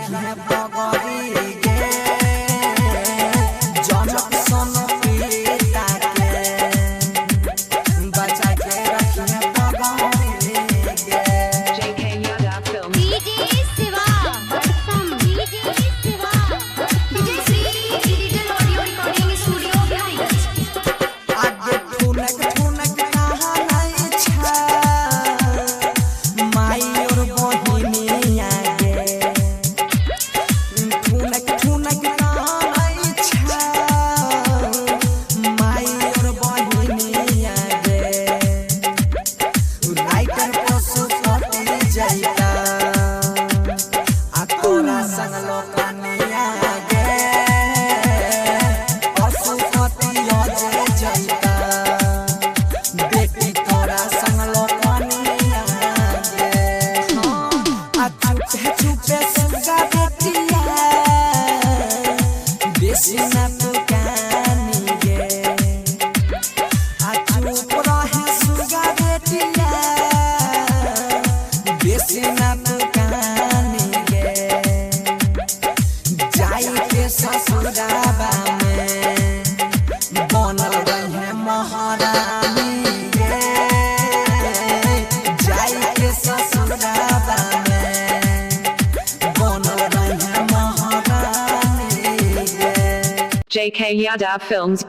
रखी है पगड़ी गे जनक सन पीता के बचा के रखी है पगड़ी गे। JK Yada Films. DJ Siva, DJ Siva, DJ Sri Digital Audio Recording Studio Behind. आगे ठुनक ठुनक कहा नहीं छा माई और बहिनी आगे ठुनक ठुनक कहा नहीं छा माई और बहिनी आगे राइटर पशुपति जैता आ तोरा संग लोकनिया गे पशुपति अजय जैता बेटी तोरा संग लोकनिया गे आ चुपे चुपे सुगा बेटिया बेसी ना तो कानी गे आ चुप रहे सुगा बेटिया बेसी ना तो कानी गे जाई के ससुराबा में बनल रहे महारानी गे जाई के ससुराबा में बनल रहे महारानी गे। JK Yada Films.